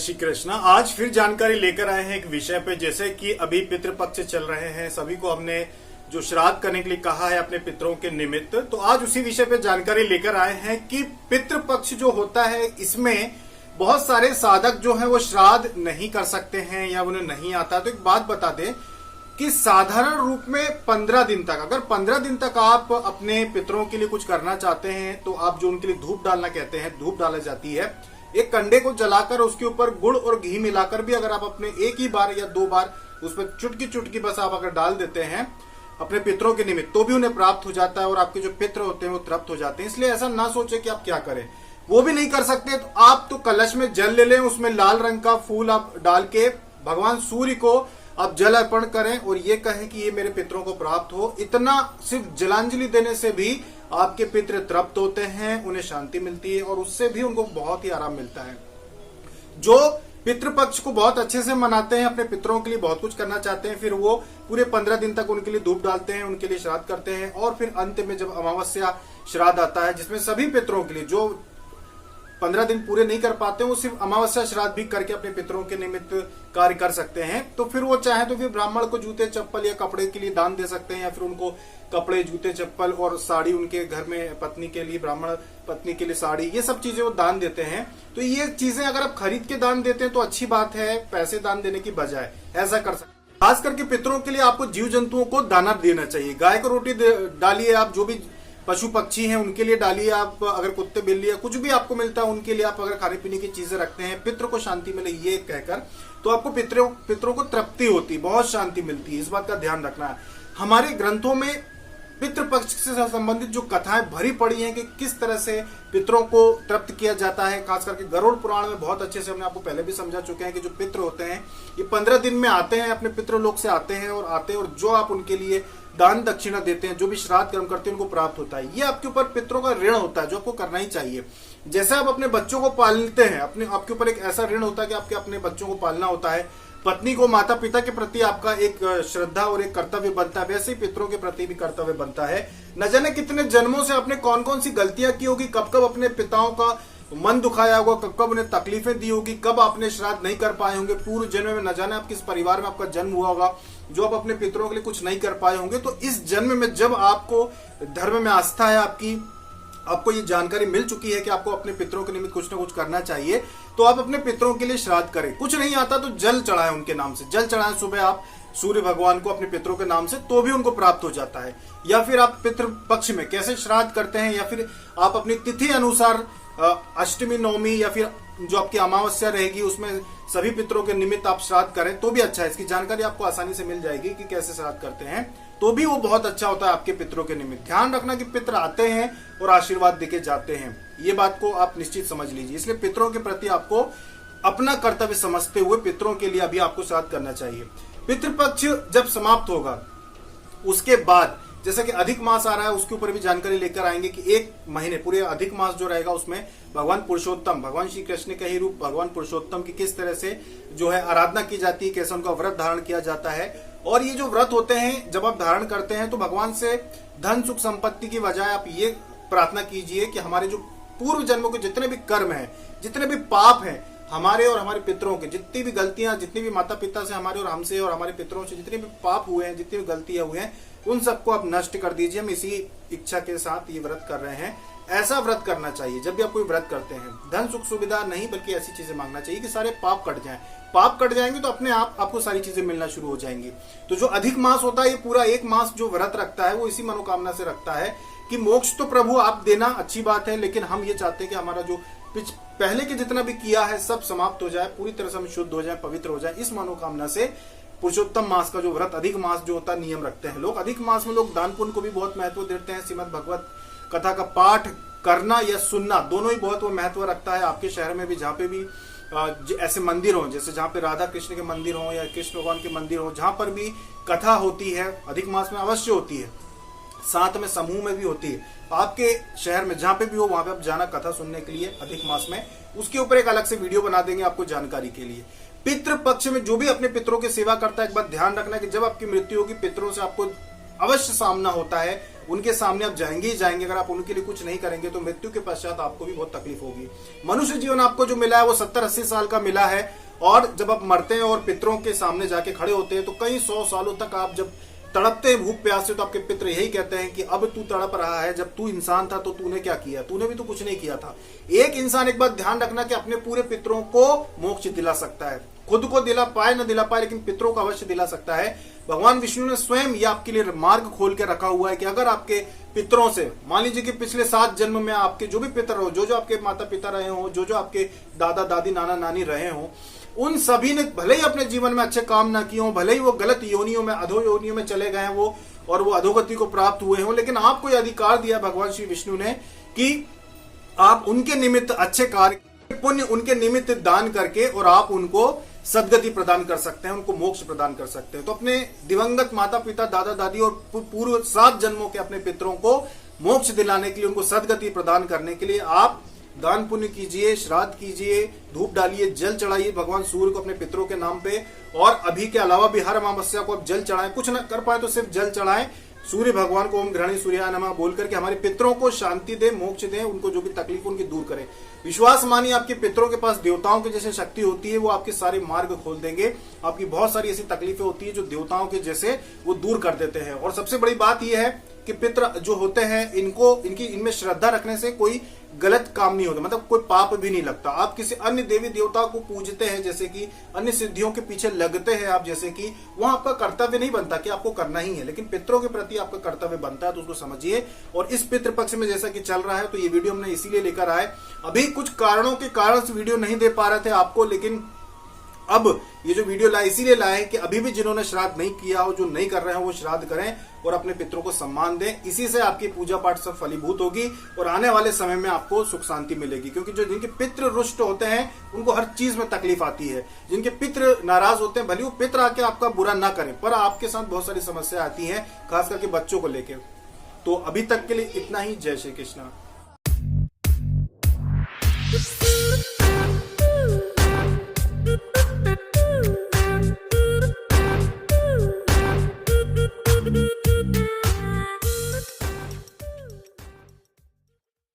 श्री कृष्ण। आज फिर जानकारी लेकर आए हैं एक विषय पे। जैसे कि अभी पितृपक्ष चल रहे हैं, सभी को हमने जो श्राद्ध करने के लिए कहा है अपने पितरों के निमित्त, तो आज उसी विषय पे जानकारी लेकर आए हैं कि पितृपक्ष जो होता है इसमें बहुत सारे साधक जो है वो श्राद्ध नहीं कर सकते हैं या उन्हें नहीं आता। तो एक बात बता दें कि साधारण रूप में 15 दिन तक, अगर 15 दिन तक आप अपने पितरों के लिए कुछ करना चाहते हैं तो आप जो उनके लिए धूप डालना कहते हैं, धूप डाला जाती है। एक कंडे को जलाकर उसके ऊपर गुड़ और घी मिलाकर भी अगर आप अपने एक ही बार या दो बार उसमें चुटकी चुटकी बस आप अगर डाल देते हैं अपने पितरों के निमित्त, तो भी उन्हें प्राप्त हो जाता है और आपके जो पितर होते हैं वो तृप्त हो जाते हैं। इसलिए ऐसा ना सोचे कि आप क्या करें। वो भी नहीं कर सकते तो आप तो कलश में जल ले लें, उसमें लाल रंग का फूल आप डाल के भगवान सूर्य को आप जल अर्पण करें और ये कहें कि ये मेरे पितरों को प्राप्त हो। इतना सिर्फ जलांजलि देने से भी आपके पितृ तृप्त होते हैं, उन्हें शांति मिलती है और उससे भी उनको बहुत ही आराम मिलता है। जो पितृपक्ष को बहुत अच्छे से मनाते हैं, अपने पितरों के लिए बहुत कुछ करना चाहते हैं, फिर वो पूरे 15 दिन तक उनके लिए धूप डालते हैं, उनके लिए श्राद्ध करते हैं और फिर अंत में जब अमावस्या श्राद्ध आता है जिसमें सभी पितरों के लिए जो 15 दिन पूरे नहीं कर पाते वो सिर्फ अमावस्या श्राद्ध भी करके अपने पितरों के निमित्त कार्य कर सकते हैं। तो फिर वो चाहे तो फिर ब्राह्मण को जूते चप्पल या कपड़े के लिए दान दे सकते हैं, या फिर उनको कपड़े जूते चप्पल और साड़ी, उनके घर में पत्नी के लिए, ब्राह्मण पत्नी के लिए साड़ी, ये सब चीजें वो दान देते हैं। तो ये चीजें अगर आप खरीद के दान देते हैं तो अच्छी बात है, पैसे दान देने की बजाय ऐसा कर सकते हैं। खास करके पितरों के लिए आपको जीव जंतुओं को दाना देना चाहिए। गाय को रोटी डालिए, आप जो भी पशु पक्षी हैं उनके लिए डालिए। आप अगर कुत्ते बिल्ली या कुछ भी आपको मिलता है उनके लिए आप अगर खाने पीने की चीजें रखते हैं, पितरों को शांति मिले ये कहकर, तो आपको पितरों को तृप्ति होती, बहुत शांति मिलती है। इस बात का ध्यान रखना है। हमारे ग्रंथों में पितृपक्ष से संबंधित जो कथाएं भरी पड़ी हैं कि किस तरह से पितरों को तृप्त किया जाता है। खास करके गरुड़ पुराण में बहुत अच्छे से हमने आपको पहले भी समझा चुके हैं कि जो पितृ होते हैं ये 15 दिन में आते हैं, अपने पितृलोक से आते हैं और जो आप उनके लिए दान दक्षिणा देते हैं, जो भी श्राद्ध कर्म करते हैं उनको प्राप्त होता है। ये आपके ऊपर पितरों का ऋण होता है जो आपको करना ही चाहिए। जैसे आप अपने बच्चों को पालते हैं, आपके ऊपर एक ऐसा ऋण होता है कि आपके अपने बच्चों को पालना होता है। पत्नी को माता पिता के प्रति आपका एक श्रद्धा और एक कर्तव्य बनता है, वैसे ही पितरों के प्रति भी कर्तव्य बनता है। न जाने कितने जन्मों से आपने कौन कौन सी गलतियां की होगी, कब कब अपने पिताओं का मन दुखाया होगा, कब कब उन्हें तकलीफें दी होगी, कब आपने श्राद्ध नहीं कर पाए होंगे पूर्व जन्म में। न जाने आप किस परिवार में आपका जन्म हुआ होगा जो आप अपने पितरों के लिए कुछ नहीं कर पाए होंगे। तो इस जन्म में जब आपको धर्म में आस्था है, आपको ये जानकारी मिल चुकी है कि आपको अपने पितरों के निमित्त कुछ ना कुछ करना चाहिए, तो आप अपने पितरों के लिए श्राद्ध करें। कुछ नहीं आता तो जल चढ़ाएं उनके नाम से, जल चढ़ाएं सुबह आप सूर्य भगवान को अपने पितरों के नाम से, तो भी उनको प्राप्त हो जाता है। या फिर आप पितृ पक्ष में कैसे श्राद्ध करते हैं, या फिर आप अपनी तिथि अनुसार अष्टमी नवमी या फिर जो आपकी अमावस्या रहेगी उसमें सभी पितरों के निमित्त आप श्राद्ध करें तो भी अच्छा है। इसकी जानकारी आपको आसानी से मिल जाएगी कि कैसे श्राद्ध करते हैं, तो भी वो बहुत अच्छा होता है आपके पितरों के निमित्त। ध्यान रखना कि पितर आते हैं और आशीर्वाद देके जाते हैं, ये बात को आप निश्चित समझ लीजिए। इसलिए पितरों के प्रति आपको अपना कर्तव्य समझते हुए पितरों के लिए अभी आपको श्राद्ध करना चाहिए। पितृपक्ष जब समाप्त होगा उसके बाद जैसे कि अधिक मास आ रहा है, उसके ऊपर भी जानकारी लेकर आएंगे कि एक महीने पूरे अधिक मास जो रहेगा उसमें भगवान पुरुषोत्तम, भगवान श्री कृष्ण का ही रूप भगवान पुरुषोत्तम की किस तरह से जो है आराधना की जाती है, कैसे उनका व्रत धारण किया जाता है। और ये जो व्रत होते हैं जब आप धारण करते हैं तो भगवान से धन सुख संपत्ति की बजाय आप ये प्रार्थना कीजिए कि हमारे जो पूर्व जन्मों के जितने भी कर्म हैं, जितने भी पाप हैं, हमारे और हमारे पितरों के जितनी भी गलतियां, जितनी भी माता पिता से हमारे और हमसे और हमारे पितरों से जितने भी पाप हुए हैं, जितनी भी गलतियां हुई हैं, उन सबको आप नष्ट कर दीजिए। हम इसी इच्छा के साथ ये व्रत कर रहे हैं। ऐसा व्रत करना चाहिए जब भी आप कोई व्रत करते हैं। धन सुख सुविधा नहीं बल्कि ऐसी चीजें मांगना चाहिए कि सारे पाप कट जाएं। पाप कट जाएंगे तो अपने आप आपको सारी चीजें मिलना शुरू हो जाएंगी। तो जो अधिक मास होता है, ये पूरा एक मास जो व्रत रखता है वो इसी मनोकामना से रखता है कि मोक्ष तो प्रभु आप देना, अच्छी बात है, लेकिन हम ये चाहते हैं कि हमारा जो पहले के जितना भी किया है सब समाप्त हो जाए, पूरी तरह से हम शुद्ध हो जाए, पवित्र हो जाए। इस मनोकामना से पुरुषोत्तम मास का जो व्रत अधिक मास जो होता है नियम रखते हैं लोग। अधिक मास में लोग दान पुण्य को भी बहुत महत्व देते हैं। श्रीमद् भगवत कथा का पाठ करना या सुनना दोनों ही बहुत महत्व रखता है। आपके शहर में भी जहाँ पे भी ऐसे मंदिर हो, जैसे जहाँ पे राधा कृष्ण के मंदिर हो या कृष्ण भगवान के मंदिर हो, जहाँ पर भी कथा होती है अधिक मास में अवश्य होती है, साथ में समूह में भी होती है। आपके शहर में जहाँ पे भी हो वहां पे आप जाना कथा सुनने के लिए अधिक मास में। उसके ऊपर एक अलग से वीडियो बना देंगे आपको जानकारी के लिए। पितृ पक्ष में जो भी अपने पितरों की सेवा करता है, एक बात ध्यान रखना कि जब आपकी मृत्यु होगी पितरों से आपको अवश्य सामना होता है, उनके सामने आप जाएंगे ही जाएंगे। अगर आप उनके लिए कुछ नहीं करेंगे तो मृत्यु के पश्चात आपको भी बहुत तकलीफ होगी। मनुष्य जीवन आपको जो मिला है वो 70-80 साल का मिला है, और जब आप मरते हैं और पितरों के सामने जाके खड़े होते हैं तो कई 100 सालों तक आप जब तड़पते हैं भूख प्यास से, तो आपके पितर यही कहते हैं कि अब तू तड़प रहा है, जब तू इंसान था तो तूने क्या किया, तूने भी तो कुछ नहीं किया था। एक इंसान, एक बात ध्यान रखना कि अपने पूरे पितरों को मोक्ष दिला सकता है, खुद को दिला पाए न दिला पाए, लेकिन पितरों को अवश्य दिला सकता है। भगवान विष्णु ने स्वयं ये आपके लिए मार्ग खोल के रखा हुआ है कि अगर आपके पितरों से, मान लीजिए कि पिछले 7 जन्म में आपके जो भी पितर हो, जो जो आपके माता पिता रहे हो, जो जो आपके दादा दादी नाना नानी रहे हो, उन सभी ने भले ही अपने जीवन में अच्छे काम ना किए हो, भले ही वो गलत योनियों में, अधो योनियों में चले गए वो और वो अधोगति को प्राप्त हुए हो, लेकिन आपको यह अधिकार दिया भगवान श्री विष्णु ने कि आप उनके निमित्त अच्छे कार्य, पुण्य उनके निमित्त दान करके और आप उनको सदगति प्रदान कर सकते हैं, उनको मोक्ष प्रदान कर सकते हैं। तो अपने दिवंगत माता पिता दादा दादी और पूर्व 7 जन्मों के अपने पितरों को मोक्ष दिलाने के लिए, उनको सदगति प्रदान करने के लिए आप दान पुण्य कीजिए, श्राद्ध कीजिए, धूप डालिए, जल चढ़ाइए भगवान सूर्य को अपने पितरों के नाम पे। और अभी के अलावा भी हर अमावस्या को आप जल चढ़ाएं, कुछ न कर पाए तो सिर्फ जल चढ़ाएं, सूर्य भगवान को ओम ग्रहणी सूर्याय नमः बोल करके हमारे पितरों को शांति दे, मोक्ष दे, उनको जो भी तकलीफ उनकी दूर करें। विश्वास मानिए आपके पितरों के पास देवताओं की जैसे शक्ति होती है, वो आपके सारे मार्ग खोल देंगे। आपकी बहुत सारी ऐसी तकलीफें होती है जो देवताओं के जैसे वो दूर कर देते हैं। और सबसे बड़ी बात यह है कि पितर जो होते हैं, इनमें श्रद्धा रखने से कोई गलत काम नहीं होता, मतलब कोई पाप भी नहीं लगता। आप किसी अन्य देवी देवता को पूजते हैं, जैसे कि अन्य सिद्धियों के पीछे लगते हैं आप, जैसे कि वहां आपका कर्तव्य नहीं बनता कि आपको करना ही है, लेकिन पितरों के प्रति आपका कर्तव्य बनता है, तो उसको समझिए। और इस पितृ पक्ष में जैसा कि चल रहा है, तो ये वीडियो हमने इसीलिए लेकर आए। अभी कुछ कारणों के कारण से वीडियो नहीं दे पा रहे थे आपको, लेकिन अब ये जो वीडियो लाए इसीलिए लाए कि अभी भी जिन्होंने श्राद्ध नहीं किया हो, जो नहीं कर रहे हो, वो श्राद्ध करें और अपने पितरों को सम्मान दें। इसी से आपकी पूजा पाठ सब फलीभूत होगी और आने वाले समय में आपको सुख शांति मिलेगी। क्योंकि जो जिनके पितृ रुष्ट होते हैं उनको हर चीज में तकलीफ आती है। जिनके पितृ नाराज होते हैं, भले वो पितृ आके आपका बुरा ना करें, पर आपके साथ बहुत सारी समस्या आती है, खास करके बच्चों को लेकर। तो अभी तक के लिए इतना ही। जय श्री कृष्णा।